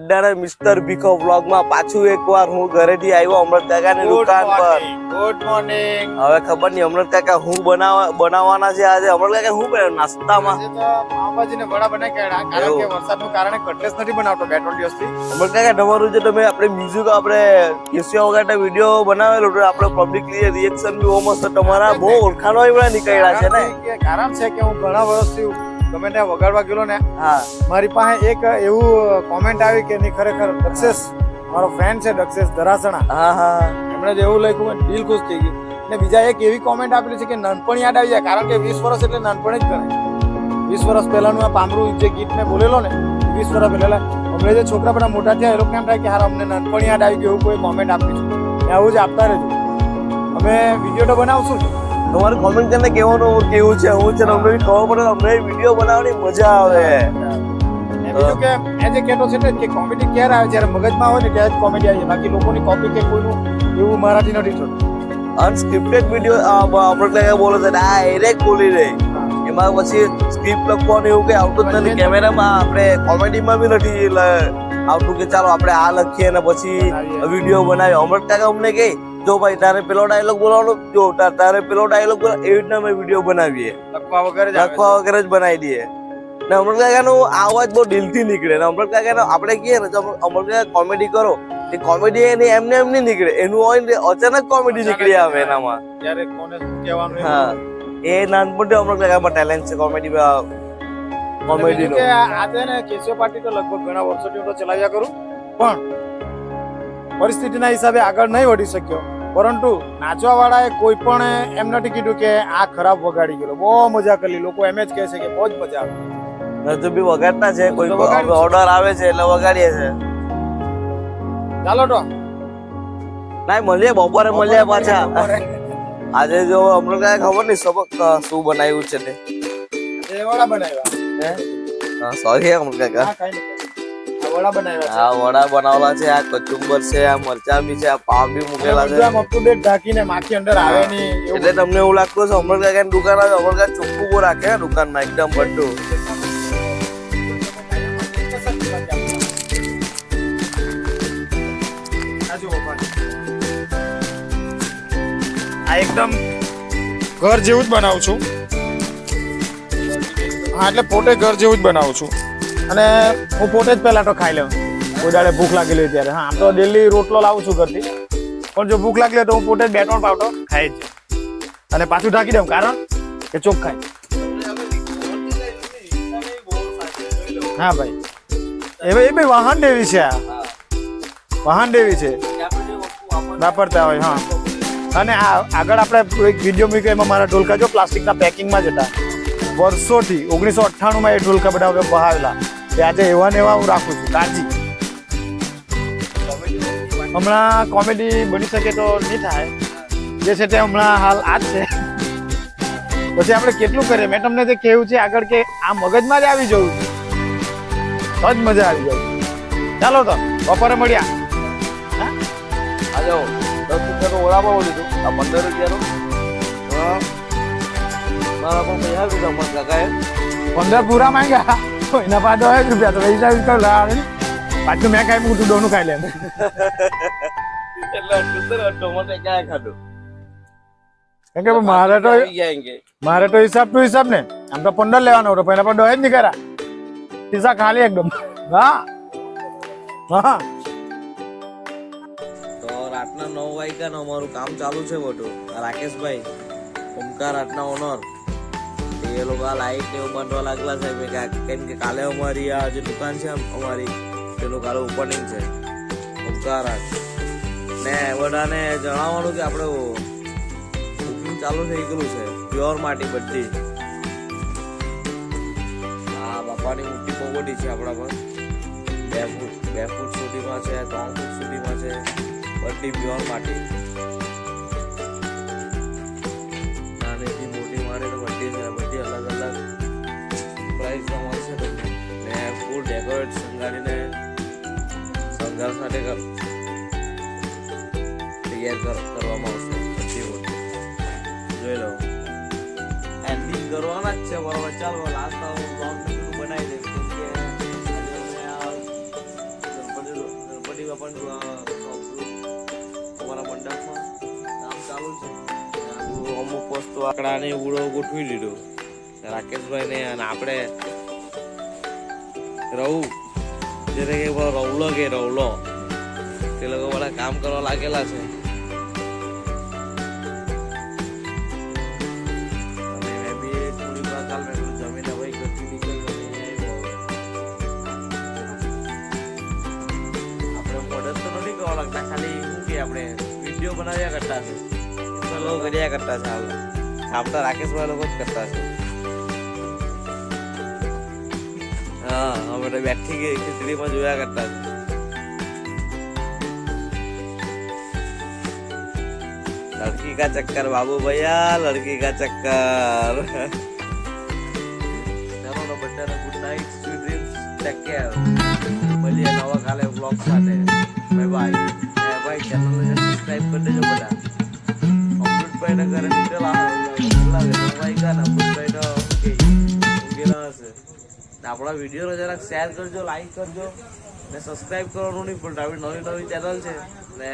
અડ્ડાના mister ભીખો વ્લોગમાં પાછું એકવાર હું ઘરેથી આવ્યો અમૃત કાકાની દુકાન પર. Good morning. હવે ખબર નહીં અમૃત કાકા હું બનાવવાના છે આજે. અમૃત કાકા હું બનાવ્યું નાસ્તામાં? આજે તો પાવભાજી ને વડા બનાવી કાઢ્યા કારણ કે વરસાદનું કારણે કટલેસ નથી બનાવતો 2-3 દિવસથી. અમૃત કાકા તમારું જે તમે આપણે મ્યુઝિક આપણે કેસિયા વગાડતા વિડીયો બનાવેલો તો આપણે પબ્લિકલી રિએક્શન બી બહુ મસ્ત તમારા બહુ ઓળખાણો એવડા નીકળ્યા છે ને. કારણ છે કે હું ઘણા વર્ષથી ગમે ત્યાં વગાડવા ગયેલો ને હા મારી પાસે એક એવું કોમેન્ટ આવી કે નહીં ખરેખર દક્ષેશ મારો ફ્રેન્ડ છે દક્ષેશ ધરાસણા હા હા એમણે જે એવું લખ્યું દિલ ખુશ થઈ ગયું. ને બીજા એક એવી કોમેન્ટ આપેલી છે કે નાનપણ યાદ આવી જાય કારણ કે 20 વર્ષ એટલે નાનપણ જ ગણાય. 20 વર્ષ પહેલાનું આ પામરું જે ગીત મેં બોલેલો ને 20 વર્ષ પહેલા હમણાં જે છોકરા બધા મોટા થયા એ લોકો એમ થાય કે હાર અમને નાનપણ યાદ આવી ગયું એવું કોઈ કોમેન્ટ આપી છે. આવું જ આપતા રહેજો. અમે વિડીયો તો બનાવશું જ. તમારું કોમેન્ટ કરીને કેવાનું કેવું છે હું છે અમને ખબર પડે અમને વિડીયો બનાવવાની મજા આવે. બીજું કે એ જે કહેતો છે ને કે કોમેડી ક્યારે આવે જ્યારે મગજમાં હોય ને ત્યારે જ કોમેડી આવી જાય. બાકી લોકોની કોપી કે કોઈનું એવું મારાથી નથી થતું. અનસ્ક્રિપ્ટેડ વિડીયો અમૃત કાકા બોલે છે ડાયરેક્ટ બોલી રહી એમાં પછી સ્ક્રિપ્ટ લખવાનું એવું કઈ આવતું જ નથી. કેમેરામાં આપણે કોમેડીમાં બી નથી આવતું કે ચાલો આપણે આ લખીએ ને પછી વિડીયો બનાવીએ. અમૃત કાકા અમને કહે જો ભાઈ તારે પેલો ડાયલોગ બોલવાનો જો તારે પેલો ડાયલોગ બોલ એવી રીતના અમે વિડીયો બનાવીએ. લખવા વગર જ બનાવી દઈએ ને અમૃત કાકાનો અવાજ બહુ દિલથી નીકળે ને અમૃત કાકાનો આપણે કહીએ ને તો અમૃત કાકા કોમેડી કરો એ કોમેડી એની એમને એમ નહીં નીકળે એનું હોય ને અચાનક કોમેડી નીકળી આવે એનામાં. ત્યારે કોને શું કહેવાનું હા એ નાનપણથી અમૃત કાકામાં ટેલેન્ટ છે કોમેડી કોમેડીનો. આજે ને કેશવ પાર્ટી તો લગભગ ઘણા વર્ષોથી હું તો ચલાવ્યા કરું પણ પરિસ્થિતિના હિસાબે આગળ નહીં વધી શક્યો. પરંતુ નાચવા વાળાએ કોઈ પણ એમ નથી કીધું કે આ ખરાબ વગાડી ગયેલો. બહુ મજા કરી. લોકો એમ જ કહે છે કે બહુ જ મજા આવે. હજુ બી વગાડતા છે કોઈ ઓર્ડર આવે છે એટલે વગાડીએ છે. ચાલો તો ના મળીએ બપોરે મળીએ પાછા. આજે જો અમૃત કાકા ખબર નહીં સબક શું બનાવ્યું છે તે વડા બનાવ્યા. સોરી અમૃત કાકા વડા બનાવ્યા આ વડા બનાવેલા છે આ કચુંબર છે આ મરચા બી છે આ પાવ બી મૂકેલા છે. અપ ટુ ડેટ ઢાંકીને માખી અંદર આવે નહીં એટલે તમને એવું લાગતું હશે અમૃત કાકાની દુકાન આવે અમૃત કાકા ચોખ્ખું બહુ રાખે દુકાનમાં એકદમ બધું. આ એકદમ ઘર જેવું જ બનાવું છું. હા એટલે પોતે ઘર જેવું જ બનાવું છું અને હું પોતે જ પહેલા તો ખાઈ લઉં કોઈ દાડે ભૂખ લાગેલી હોય ત્યારે. હા આમ તો ડેલી રોટલો લાવું છું ઘરથી પણ જો ભૂખ લાગી તો હું પોતે જ 2-3 પાવડો ખાઈ જ અને પાછું ઢાંકી દઉં કારણ કે ચોખ્ખાઈ. હા ભાઈ એ ભાઈ વાહન દેવી છે. આ વાહન દેવી છે વાપરતા હોય. હા અને આગળ આપણે એક વિડીયો મૂક્યો એમાં મારા ઢોલકા જો પ્લાસ્ટિકના પેકિંગમાં જ હતા વર્ષોથી 1998માં એ ઢોલકા બધા બહાવેલા તે આજે એવા ને એવા હું રાખું છું કાળજી. હમણાં કોમેડી બની શકે તો નહીં થાય જે છે તે હમણાં હાલ આ જ છે. પછી આપણે કેટલું કરીએ. મેં તમને જે કહેવું છે આગળ કે આ મગજમાં જ આવી જવું છે તો જ મજા આવી જાય. ચાલો તો બપોરે મળ્યા. આ જાઓ 10 રૂપિયાનો વડાપાવ લીધું આ 15 રૂપિયાનો મારા પણ પૈસા લીધા અમૃત કાકાએ 15 પૂરા માંગ્યા એના પાસે 10 રૂપિયા તો પૈસા પાછું મેં ખાઈ મૂકું દોનું ખાઈ લે એટલે ટોમેટો ક્યાં ખાધું કે મારે તો હિસાબ ટુ હિસાબ ને આમ તો 15 લેવાનો હતો પહેલા પણ 10 જ નહીં કર્યા પૈસા ખાલી એકદમ. હા હા તો રાતના 9 વાગ્યા અમારું કામ ચાલુ છે બધું. રાકેશભાઈ ઓમકાર આટના ઓનર એ લોકો આ લાઈટ એવું બાંધવા લાગેલા છે કેમ કે કાલે અમારી આ જે દુકાન છે અમારી તેનું કાલે ઓપનિંગ છે ઓમકાર આર્ટ ને બધાને જણાવવાનું કે આપણે બુકિંગ ચાલુ થઈ ગયેલું છે પ્યોર માટી બધી. હા બાપાની મૂર્તિ બહુ બધી છે આપણા પર 2 ફૂટ સુધીમાં છે 3 ફૂટ સુધીમાં છે બધી પ્યોર માટી. નાનીથી મોટી માટી તો બધી છે બધી અલગ અલગ પ્રાઇસમાં મળશે તમને ને ફૂલ ડેકોરેટ શણગારીને શણગાર સાથે તૈયાર કરવામાં આવશે બધી વસ્તુ. જોઈ લો એન્ડિંગ કરવાના જ છે બરાબર. ચાલો લાસ્ટ બ્લોગ બનાવી દઈશ કેમ કે ગણપતિ પણ અમારા મંડપમાં કામ ચાલુ છે. અમુક વસ્તુ આકડાને ઉડો ગોઠવી દીધો રાકેશભાઈ ને, અને આપણે રહું જેને કે રવલો તે લોકો બધા કામ કરવા લાગેલા છે. અને મેં બી થોડી વાર કાલ મેં જમીને ભાઈ ઘરથી નીકળ્યો આપણે મોડલ તો નથી કરવા લાગતા, ખાલી શું કે આપણે વિડીયો બનાવ્યા કરતા છે, લોકો કર્યા કરતા છે. આપણા રાકેશભાઈ લોકો જ કરતા છે. હા, અમે તો બેઠી ગઈ ખીચડીમાં જોયા કરતા છે. लड़की का चक्कर बाबू भैया, लड़की का चक्कर. चलो तो बच्चा ने good night, sweet dreams, take care. મળીએ નવા કાલે વ્લોગ સાથે. Bye bye. ભાઈ ચેનલ ને સબસ્ક્રાઇબ કરી દેજો બધા. અમૃતભાઈ ના ઘરે નીકળેલા ભાઈ કા ના અમૃતભાઈ તો ગેલા હશે. આપણા વિડીયો જરાક શેર કરજો, લાઈક કરજો ને સબસ્ક્રાઇબ કરવાનું નહીં ભૂલતા. આવી નવી ચેનલ છે ને